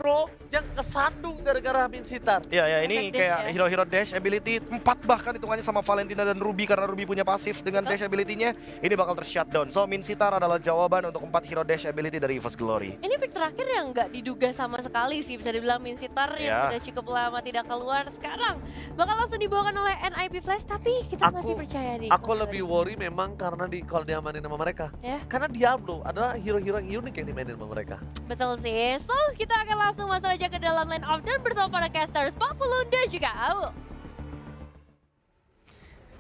hero yang kesandung gara-gara Minsitar. Ya ini Efek dash kayak ya. hero-hero dash ability 4 bahkan hitungannya sama Valentina dan Ruby karena Ruby punya pasif dengan dash ability-nya. Ini bakal ter-shutdown. So Minsitar adalah jawaban untuk 4 hero dash ability dari EVOS Glory. Ini pick terakhir yang nggak diduga sama sekali sih, bisa dibilang Minsitar yang Ya. sudah cukup lama tidak keluar, sekarang bakal langsung dibawakan oleh NIP Flash, tapi kita masih percaya nih. Aku lebih worry memang karena kalau diamanin sama mereka. Ya. Karena Diablo adalah hero-hero yang unik yang dimainin sama mereka. Betul sih, so kita akan langsung masuk aja ke dalam line of dan bersama para casters Papulun dan juga Aul.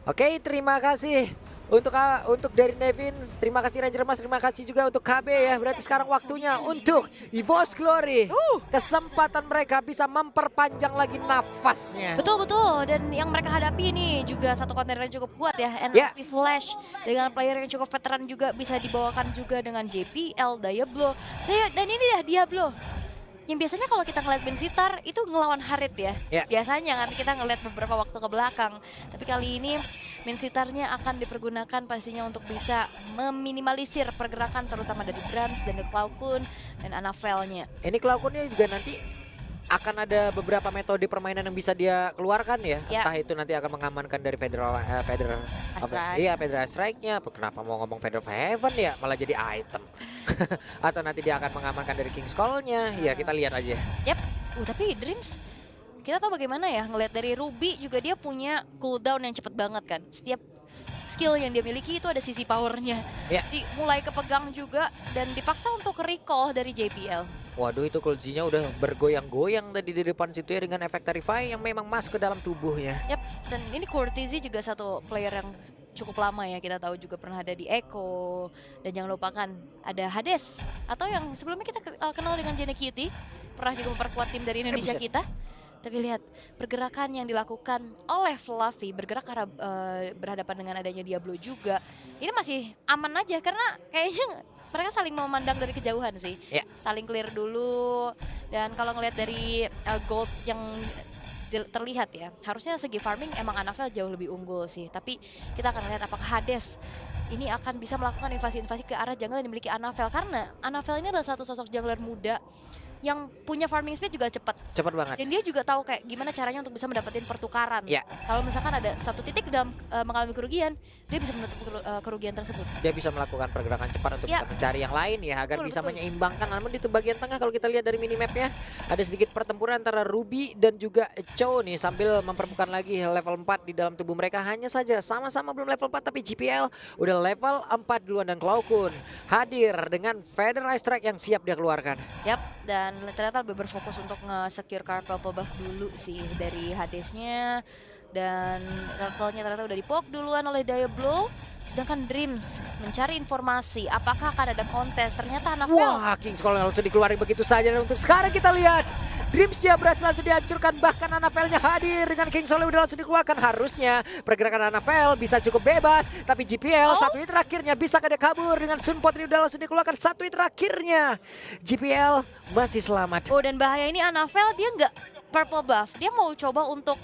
Oke, terima kasih untuk dari Nevin, terima kasih Ranger Mas, terima kasih juga untuk KB ya. Berarti sekarang waktunya untuk EVOS Glory. Kesempatan mereka bisa memperpanjang lagi nafasnya. Betul, dan yang mereka hadapi ini juga satu kontainer yang cukup kuat ya, Ya. NIP Flash dengan player yang cukup veteran juga bisa dibawakan juga dengan JPL, Diablo, dan ini dah Diablo. Yang biasanya kalau kita ngeliat Minsitar itu ngelawan Harit ya. Ya. Biasanya kan kita ngeliat beberapa waktu ke belakang. Tapi kali ini Minsitarnya akan dipergunakan pastinya untuk bisa meminimalisir pergerakan terutama dari Brans dan dari Cloudkun dan Anavelnya. Ini Cloudkunnya juga nanti akan ada beberapa metode permainan yang bisa dia keluarkan ya. Ya. Entah itu nanti akan mengamankan dari Federal Strike. Iya, Federal Strike-nya. Kenapa mau ngomong Federal Heaven ya? Malah jadi item. Atau nanti dia akan mengamankan dari King's Call-nya. Ya, kita lihat aja. Yap, tapi Dreams kita tahu bagaimana ya ngelihat dari Ruby juga dia punya cooldown yang cepet banget kan. Setiap skill yang dia miliki itu ada sisi powernya. Ya. Jadi mulai kepegang juga dan dipaksa untuk recall dari JPL. Waduh, itu Colzi-nya udah bergoyang-goyang tadi di depan situ ya dengan efek Terrify yang memang masuk ke dalam tubuhnya. Yap, dan ini Courtesy juga satu player yang cukup lama ya, kita tahu juga pernah ada di Echo, dan jangan lupakan ada Hades atau yang sebelumnya kita kenal dengan Jenny Cutie, pernah juga memperkuat tim dari Indonesia buset. kita. Tapi lihat pergerakan yang dilakukan oleh Fluffy bergerak karena berhadapan dengan adanya Diablo juga. Ini masih aman aja karena kayaknya mereka saling memandang dari kejauhan sih. Ya. Saling clear dulu, dan kalau ngelihat dari gold yang terlihat ya, harusnya segi farming emang Anavel jauh lebih unggul sih. Tapi kita akan lihat apakah Hades ini akan bisa melakukan invasi-invasi ke arah jungle yang dimiliki Anavel. Karena Anavel ini adalah satu sosok jungler muda yang punya farming speed juga cepat. Cepat banget. Dan dia juga tahu kayak gimana caranya untuk bisa mendapatkan pertukaran. Ya. Kalau misalkan ada satu titik dalam mengalami kerugian, dia bisa menutup kerugian tersebut. Dia bisa melakukan pergerakan cepat untuk Ya. bisa mencari yang lain ya agar Betul, bisa betul. menyeimbangkan. Namun di bagian tengah kalau kita lihat dari minimapnya ada sedikit pertempuran antara Ruby dan juga Cho nih sambil memperbukakan lagi level 4 di dalam tubuh mereka. Hanya saja sama-sama belum level 4 tapi GPL udah level 4 duluan dan Cloudkun hadir dengan Federal Strike yang siap dia keluarkan. Yap, dan ternyata lebih berfokus untuk nge-secure card purple buff dulu sih dari Hadesnya. Dan turtle-nya ternyata udah dipok duluan oleh Diablo. Sedangkan Dreams mencari informasi apakah akan ada kontes. Ternyata Anavel. Wah, King's Call langsung dikeluarin begitu saja. Dan untuk sekarang kita lihat Dreams-nya berhasil langsung dihancurkan. Bahkan Anavelnya hadir dengan King's Call udah langsung dikeluarkan. Harusnya pergerakan Anavel bisa cukup bebas. Tapi GPL satu hit terakhirnya bisa kada kabur. Dengan Sun Potri udah langsung dikeluarkan. Satu hit terakhirnya GPL masih selamat. Oh, dan bahaya ini Anavel dia nggak purple buff. Dia mau coba untuk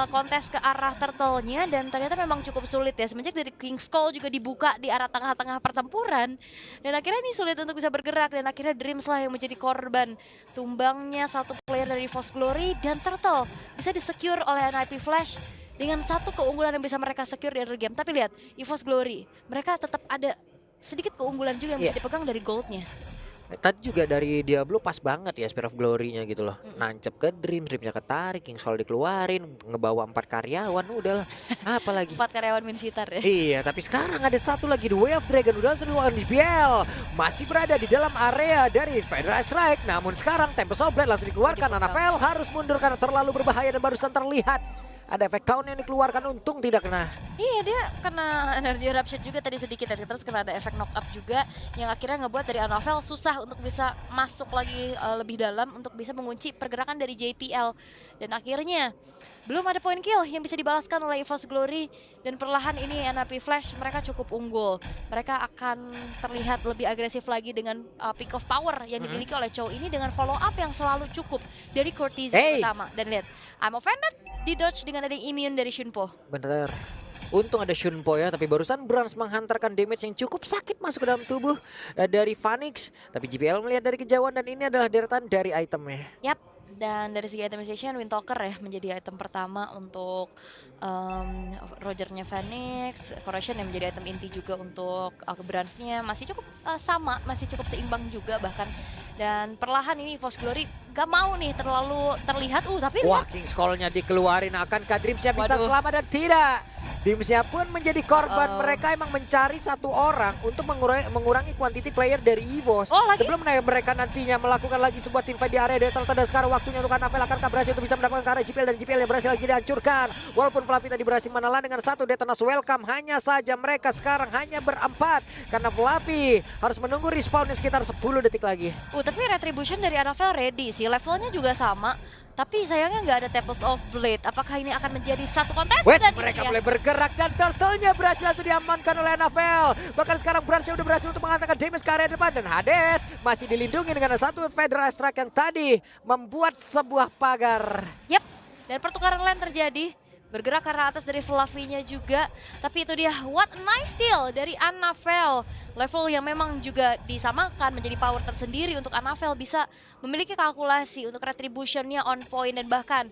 kontes ke arah turtle-nya dan ternyata memang cukup sulit ya. Semenjak dari King's Call juga dibuka di arah tengah-tengah pertempuran. Dan akhirnya ini sulit untuk bisa bergerak dan akhirnya Dreams lah yang menjadi korban. Tumbangnya satu player dari EVOS Glory dan turtle bisa disecure oleh NIP Flash dengan satu keunggulan yang bisa mereka secure di early game. Tapi lihat EVOS Glory, mereka tetap ada sedikit keunggulan juga yang bisa dipegang dari goldnya. Tadi juga dari Diablo pas banget ya Spear of Glory-nya gitu loh. Nancep ke Dreams-nya ketarik, King's Call dikeluarin, ngebawa 4 karyawan, udahlah. Apa lagi? 4 karyawan Minsitar ya. Iya, tapi sekarang ada satu lagi The Way of Dragon udah langsung dilakukan di BL. Masih berada di dalam area dari Federal Strike. Namun sekarang Tempest of Blade langsung dikeluarkan. Anavel harus mundur karena terlalu berbahaya dan barusan terlihat ada efek count yang dikeluarkan, untung tidak kena. Iya, dia kena energy eruption juga tadi sedikit dan terus kena ada efek knock up juga yang akhirnya ngebuat dari Anavel susah untuk bisa masuk lagi lebih dalam untuk bisa mengunci pergerakan dari JPL. Dan akhirnya belum ada point kill yang bisa dibalaskan oleh EVOS Glory dan perlahan ini NIP Flash mereka cukup unggul. Mereka akan terlihat lebih agresif lagi dengan peak of power yang dimiliki oleh Chow ini dengan follow up yang selalu cukup dari Courtesy pertama. Dan lihat, I'm offended di dodge dengan ada immune dari Shunpo. Bener. Untung ada Shunpo ya, tapi barusan Brans menghantarkan damage yang cukup sakit masuk ke dalam tubuh dari Phoenix. Tapi JPL melihat dari kejauhan dan ini adalah deretan dari itemnya. Yap, dan dari segi itemization Windtalker ya menjadi item pertama untuk Rogernya Phoenix, Corrosion yang menjadi item inti juga untuk Brands-nya masih cukup sama, masih cukup seimbang juga bahkan. Dan perlahan ini Force Glory gak mau nih terlalu terlihat, tapi Wah, lihat. King's Call-nya dikeluarin, akankah Dreamsnya bisa Waduh. selamat dan tidak? Dreamsnya pun menjadi korban. Mereka emang mencari satu orang untuk mengurangi quantity player dari EVOS. Oh, lagi? Sebelum mereka nantinya melakukan lagi sebuah team fight di area Delta, dan sekarang waktunya untuk Anavel akankah berhasil untuk bisa mendapatkan ke arah JPL, dan JPL yang berhasil lagi dihancurkan. Walaupun Fluffy tadi berhasil menelan dengan satu Detonas welcome, hanya saja mereka sekarang hanya berempat. Karena Fluffy harus menunggu respawnnya sekitar 10 detik lagi. Tapi Retribution dari Anavel ready sih, levelnya juga sama. Tapi sayangnya nggak ada Taples of Blade. Apakah ini akan menjadi satu kontes? Wait, Dan mereka ini ya. mulai bergerak dan turtle-nya berhasil langsung diamankan oleh Anavel. Bahkan sekarang Branch-nya udah berhasil untuk mengatakan damage ke area depan, dan Hades masih dilindungi dengan satu Federal Strike yang tadi membuat sebuah pagar. Yap, dan pertukaran lane terjadi. Bergerak ke arah atas dari Fluffy-nya juga. Tapi itu dia, what a nice steal dari Anavel. Level yang memang juga disamakan menjadi power tersendiri untuk Anavel bisa memiliki kalkulasi untuk retribution-nya on point, dan bahkan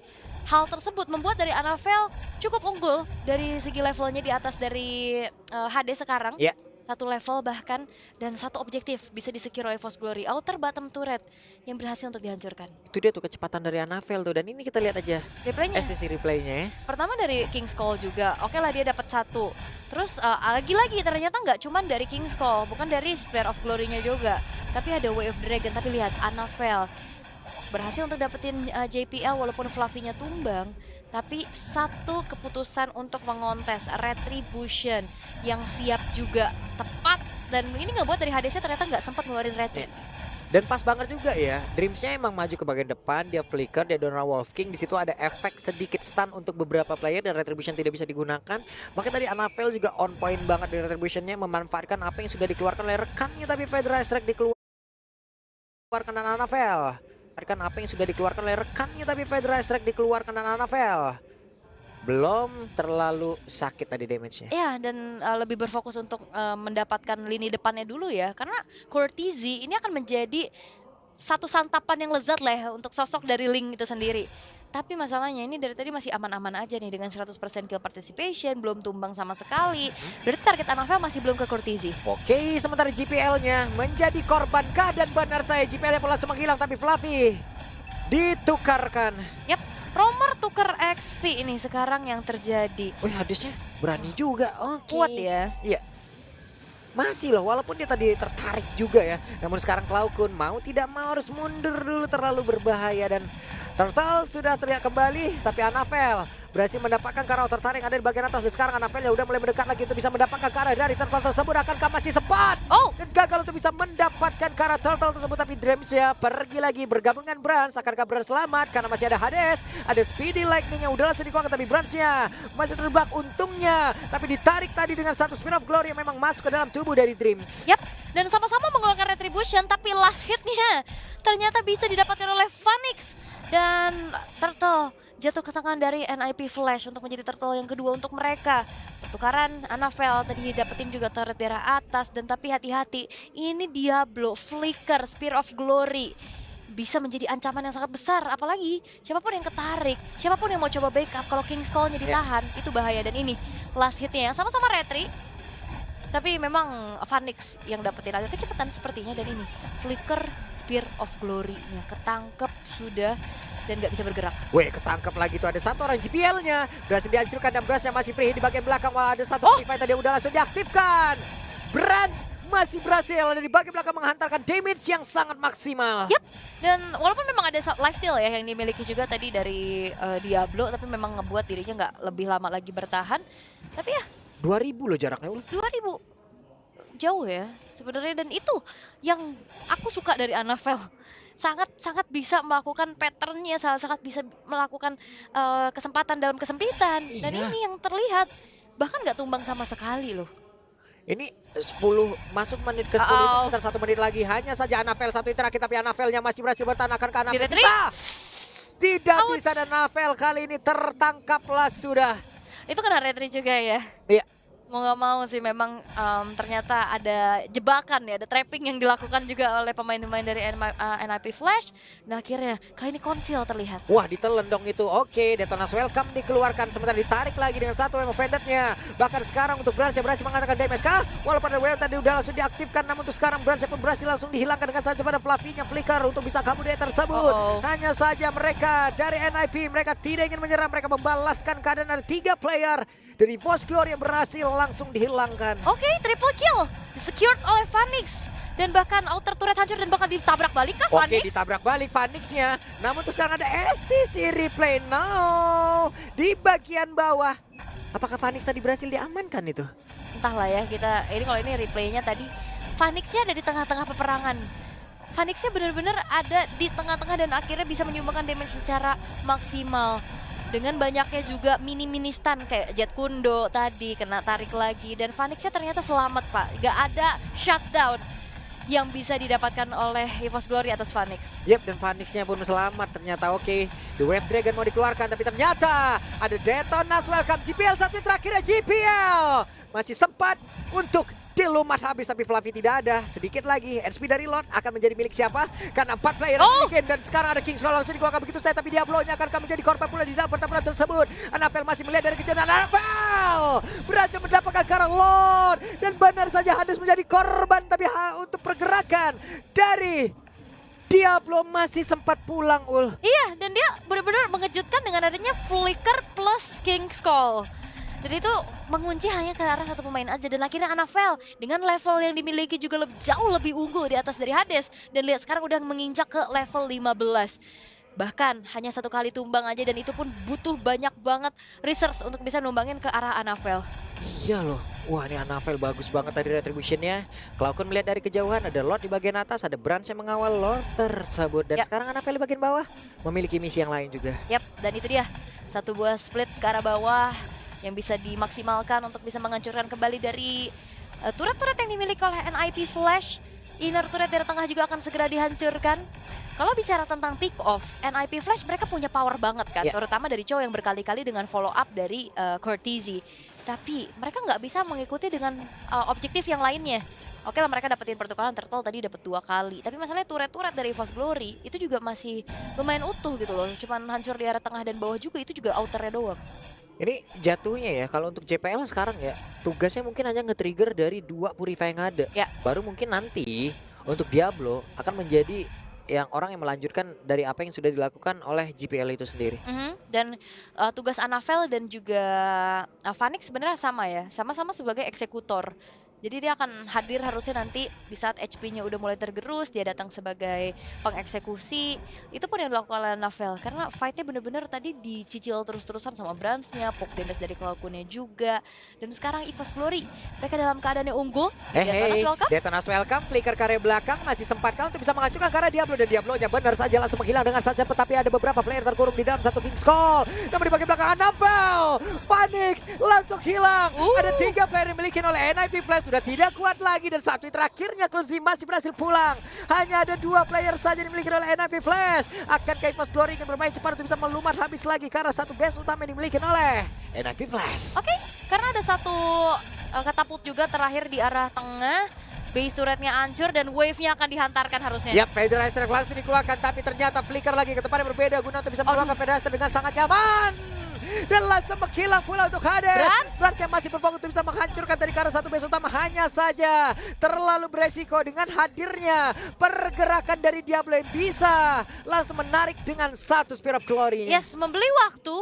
hal tersebut membuat dari Anavel cukup unggul dari segi levelnya di atas dari HD sekarang. Ya. Satu level bahkan, dan satu objektif bisa disecure oleh Force Glory, outer bottom turret yang berhasil untuk dihancurkan. Itu dia tuh kecepatan dari Anavel tuh, dan ini kita lihat aja Replaynya. STC replaynya ya. Pertama dari King's Call juga, oke lah dia dapat satu. Terus lagi-lagi ternyata nggak cuman dari King's Call, bukan dari Spear of Glory-nya juga. Tapi ada Way of Dragon, tapi lihat Anavel berhasil untuk dapetin JPL walaupun Fluffy-nya tumbang. Tapi satu keputusan untuk mengontes Retribution yang siap juga tepat. Dan ini ngebuat dari Hadesnya ternyata nggak sempat ngeluarin retri. Dan pas banget juga ya, Dreamsnya emang maju ke bagian depan, dia flicker, dia Donor Wolf King. Di situ ada efek sedikit stun untuk beberapa player dan Retribution tidak bisa digunakan. Makanya tadi Anavel juga on point banget dari Retribution-nya, memanfaatkan apa yang sudah dikeluarkan oleh rekannya, tapi Federal Strike dikeluarkan dan Anavel. Apa yang sudah dikeluarkan oleh rekannya, tapi Federal Strike dikeluarkan dan Anavel belum terlalu sakit tadi damage-nya. Ya, dan lebih berfokus untuk mendapatkan lini depannya dulu ya. Karena Courtesy ini akan menjadi satu santapan yang lezat lah ya untuk sosok dari Link itu sendiri. Tapi masalahnya ini dari tadi masih aman-aman aja nih dengan 100% kill participation, belum tumbang sama sekali. Berarti target Anavel masih belum ke Courtesy. Oke, sementara JPL-nya menjadi korban kah, dan benar saya JPL-nya pun langsung menghilang, tapi Fluffy ditukarkan. Yap, Romer tuker XP ini sekarang yang terjadi. Wih, Hadesnya berani juga. Oke. Kuat ya. Iya. Masih loh, walaupun dia tadi tertarik juga ya. Namun sekarang Cloud mau tidak mau harus mundur dulu, terlalu berbahaya. Dan Turtle sudah terlihat kembali, tapi Anavel berhasil mendapatkan ke arah tertarik yang ada di bagian atas. Dan sekarang Anavel ya udah mulai mendekat lagi untuk bisa mendapatkan ke arah dari Turtle tersebut. Akankah masih sempat? Oh, Dan gagal untuk bisa mendapatkan ke arah Turtle tersebut. Tapi Dreams ya pergi lagi bergabung dengan Brans. Akankah Brans selamat? Karena masih ada Hades, ada Speedy Lightning yang udah langsung dikeluarkan. Tapi Bransnya masih terbang untungnya. Tapi ditarik tadi dengan satu Spin of Glory yang memang masuk ke dalam tubuh dari Dreams. yap. Dan sama-sama mengeluarkan Retribution, tapi last hitnya ternyata bisa didapatkan oleh Phoenix. Dan Turtle jatuh ke tangan dari NIP Flash untuk menjadi Turtle yang kedua untuk mereka. Pertukaran Anavel tadi dapetin juga turret daerah atas, dan tapi hati-hati, ini Diablo, Flicker, Spear of Glory bisa menjadi ancaman yang sangat besar. Apalagi siapapun yang ketarik, siapapun yang mau coba backup, kalau King's Call-nya ditahan, itu bahaya. Dan ini last hitnya yang sama-sama retri. Tapi memang Phoenix yang dapetin agak kecepatan sepertinya, dan ini Flicker, Spear of Glory-nya ketangkep sudah dan nggak bisa bergerak. Weh, ketangkep lagi tuh, ada satu orang JPL-nya berhasil dihancurkan, dan Brans yang masih free di bagian belakang. Wah, ada satu fighter dia udah langsung diaktifkan. Brans masih berhasil dari bagian belakang menghantarkan damage yang sangat maksimal. Yap, dan walaupun memang ada lifesteal ya yang dimiliki juga tadi dari Diablo, tapi memang ngebuat dirinya nggak lebih lama lagi bertahan. Tapi ya 2000 loh jaraknya. 2000 jauh ya sebenarnya, dan itu yang aku suka dari Anavel. Sangat bisa melakukan patternnya, sangat bisa melakukan kesempatan dalam kesempitan. Dan Iya. ini yang terlihat bahkan nggak tumbang sama sekali loh. Ini 10 masuk menit ke 10 itu sekitar 1 menit lagi. Hanya saja Anavel satu terakhir, tapi Anavelnya masih berhasil bertahan. Akankah Anavel Di retreat? bisa? Tidak bisa, dan Anavel kali ini tertangkaplah sudah. Itu kena retri juga ya? Iya. Mau nggak mau sih memang ternyata ada jebakan ya, ada trapping yang dilakukan juga oleh pemain-pemain dari NIP Flash. Dan akhirnya kali ini Konsil terlihat. Wah, ditelan dong itu. Oke, Detonas Welcome dikeluarkan. Sementara ditarik lagi dengan satu Emo Vendetnya. Bahkan sekarang untuk Brans yang berhasil mengatakan DMSK. Walaupun ada WM tadi udah langsung diaktifkan. Namun untuk sekarang Brans pun berhasil langsung dihilangkan dengan saja pada Flavinya Flicker untuk bisa kabur dari tersebut. Hanya saja mereka dari NIP, mereka tidak ingin menyerah. Mereka membalaskan keadaan dari 3 player dari Force Glory yang berhasil langsung dihilangkan. Oke, triple kill. Secured oleh Phoenix. Dan bahkan outer turret hancur dan bahkan ditabrak balik kah Oke, Phoenix? ditabrak balik Phoenix-nya. Namun terus sekarang ada STC replay. No, di bagian bawah. Apakah Phoenix tadi berhasil diamankan itu? Entahlah ya, ini kalau ini replaynya tadi. Phoenix-nya ada di tengah-tengah peperangan. Phoenix-nya benar-benar ada di tengah-tengah dan akhirnya bisa menyumbangkan damage secara maksimal. Dengan banyaknya juga mini-mini stun kayak Jet Kundo tadi kena tarik lagi. Dan Phoenix-nya ternyata selamat Pak. Gak ada shutdown yang bisa didapatkan oleh EVOS Glory atas Phoenix. Yep, dan Phoenix-nya pun selamat ternyata. Oke, The Wave Dragon mau dikeluarkan tapi ternyata ada Detonas Welcome. GPL satu terakhirnya GPL. Masih sempat untuk dilumat habis tapi Fluffy tidak ada. Sedikit lagi NSP dari Lord akan menjadi milik siapa? Karena 4 player yang dimiliki dan sekarang ada Kings langsung dikeluarkan begitu saja tapi Diablo-nya akan menjadi korban pula di dalam pertempuran tersebut. Anafel masih melihat dari kejauhan. Anafel berhasil mendapatkan Karang Lord dan benar saja Hades menjadi korban tapi untuk pergerakan dari Diablo masih sempat pulang Ul. Iya, dan dia benar-benar mengejutkan dengan adanya Flicker plus King's Call. Dan itu mengunci hanya ke arah satu pemain aja. Dan akhirnya Anafel dengan level yang dimiliki juga jauh lebih unggul di atas dari Hades. Dan lihat sekarang udah menginjak ke level 15. Bahkan hanya 1 kali tumbang aja dan itu pun butuh banyak banget research untuk bisa numbangin ke arah Anafel. Iya loh. Wah, ini Anafel bagus banget tadi retribution-nya. Cloudcon melihat dari kejauhan ada Lord di bagian atas, ada Brans yang mengawal Lord tersebut. Dan sekarang Anafel di bagian bawah memiliki misi yang lain juga. Yap, dan itu dia. Satu buah split ke arah bawah yang bisa dimaksimalkan untuk bisa menghancurkan kembali dari turret-turret yang dimiliki oleh NIP Flash. Inner turret dari tengah juga akan segera dihancurkan. Kalau bicara tentang pick off, NIP Flash mereka punya power banget kan, terutama dari Chow yang berkali-kali dengan follow up dari Courtesy. Tapi mereka nggak bisa mengikuti dengan objektif yang lainnya. Oke lah mereka dapetin pertukaran Turtle tadi dapat 2 kali. Tapi masalahnya turret-turret dari EVOS Glory itu juga masih lumayan utuh gitu loh. Cuman hancur di arah tengah dan bawah juga, itu juga outernya doang. Ini jatuhnya ya, kalau untuk JPL sekarang ya, tugasnya mungkin hanya nge-trigger dari 2 Purify yang ada. Ya. Baru mungkin nanti untuk Diablo akan menjadi yang orang yang melanjutkan dari apa yang sudah dilakukan oleh GPL itu sendiri. Dan tugas Anafel dan juga Phoenix sebenarnya sama ya, sama-sama sebagai eksekutor. Jadi dia akan hadir harusnya nanti di saat HP-nya udah mulai tergerus, dia datang sebagai pengeksekusi. Itu pun yang dilakukan oleh Anafel, karena fight-nya bener-bener tadi dicicil terus-terusan sama Brans-nya, poke damage dari Cloudcon-nya juga. Dan sekarang EVOS Glory, mereka dalam keadaan yang unggul. Detonas Welcome, flicker karya belakang masih sempat untuk bisa menghancurkan karena Diablo. Dan Diablo-nya benar saja langsung menghilang dengan saja. Tetapi ada beberapa player terkurung di dalam satu King's Call. Namun di bagian belakang Anafel, Phoenix langsung hilang. Ada 3 player yang dimiliki oleh NIP Flash. Sudah tidak kuat lagi dan satu terakhirnya Closey masih berhasil pulang. Hanya ada 2 player saja yang dimiliki oleh NIP Flash. Akankah EVOS Glory ingin bermain cepat untuk bisa melumat habis lagi karena satu base utama yang dimiliki oleh NIP Flash. Oke, karena ada satu katapult juga terakhir di arah tengah. Base turretnya hancur dan wave-nya akan dihantarkan harusnya. Yap, Federator langsung dikeluarkan tapi ternyata flicker lagi ke tempat yang berbeda guna untuk bisa mengeluarkan Federator dengan sangat nyaman. Dan langsung menghilang pula untuk Hades. Brans yang masih berfokus untuk bisa menghancurkan dari karena satu base utama. Hanya saja terlalu beresiko dengan hadirnya pergerakan dari Diablo yang bisa langsung menarik dengan satu Spear of Glory. Yes, membeli waktu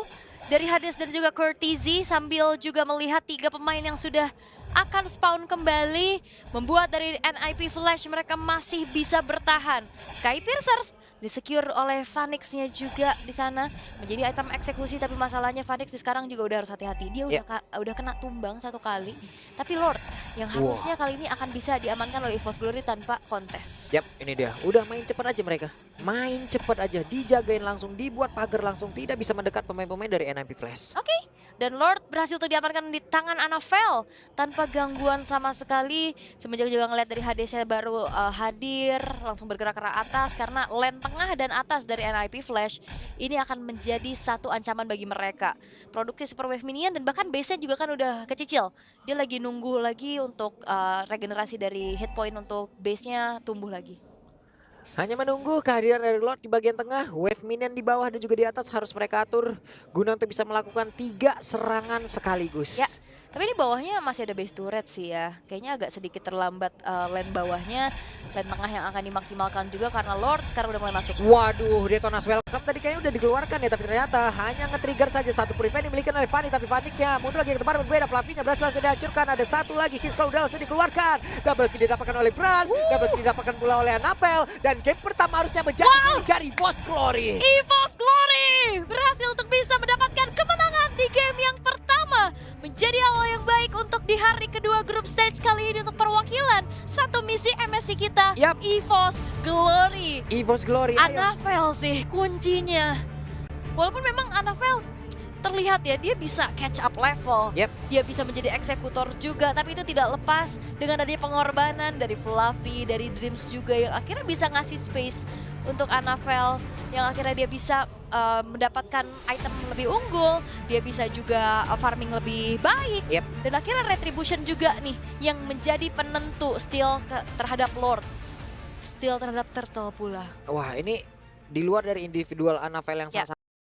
dari Hades dan juga Courtesy sambil juga melihat 3 pemain yang sudah akan spawn kembali, membuat dari NIP Flash mereka masih bisa bertahan. Sky Piercers disecure oleh Phoenix-nya juga di sana menjadi item eksekusi, tapi masalahnya Phoenix sekarang juga udah harus hati-hati. Dia udah kena tumbang 1 kali, tapi Lord yang harusnya kali ini akan bisa diamankan oleh EVOS Glory tanpa kontes. Yap, ini dia. Udah main cepat aja mereka. Main cepat aja, dijagain langsung, dibuat pagar langsung, tidak bisa mendekat pemain-pemain dari NIP Flash. Oke, Dan Lord berhasil tuh diamankan di tangan Anavel tanpa gangguan sama sekali. Semenjak juga ngeliat dari HDC baru hadir, langsung bergerak ke arah atas karena lane tengah dan atas dari NIP Flash ini akan menjadi satu ancaman bagi mereka. Produksi Super Wave Minion dan bahkan base-nya juga kan udah kecicil. Dia lagi nunggu lagi untuk regenerasi dari hit point untuk base-nya tumbuh lagi. Hanya menunggu kehadiran dari Lord di bagian tengah, wave minion di bawah dan juga di atas harus mereka atur guna untuk bisa melakukan 3 serangan sekaligus. Ya, tapi ini bawahnya masih ada base turret sih ya. Kayaknya agak sedikit terlambat lane bawahnya. Lane tengah yang akan dimaksimalkan juga karena Lord sekarang udah mulai masuk. Waduh, Dekonas welcome tadi kayaknya udah dikeluarkan ya, tapi ternyata hanya nge-trigger saja satu prevent dimiliki oleh Fanny, tapi Fanny-nya mundur lagi ke depan berbeda, Flavinya berhasil langsung dihancurkan, ada satu lagi Kings Call udah langsung dikeluarkan, double kill didapatkan oleh Brans, double kill didapatkan pula oleh Anapel, dan game pertama harusnya menjadi dari Boss Glory. EVOS Glory berhasil untuk bisa mendapatkan kemenangan di game yang pertama. Menjadi awal yang baik untuk di hari kedua grup stage kali ini untuk perwakilan satu misi MSC kita. Yap. EVOS Glory. EVOS Glory, ayo. Anavel sih kuncinya. Walaupun memang Anavel terlihat ya dia bisa catch up level. Yep. Dia bisa menjadi eksekutor juga, tapi itu tidak lepas dengan adanya pengorbanan dari Fluffy, dari Dreams juga yang akhirnya bisa ngasih space untuk Anavel, yang akhirnya dia bisa mendapatkan item lebih unggul, dia bisa juga farming lebih baik. Yep. Dan akhirnya Retribution juga nih yang menjadi penentu steal terhadap Lord. Steal terhadap Turtle pula. Wah, ini di luar dari individual Anavel yang Ya. sangat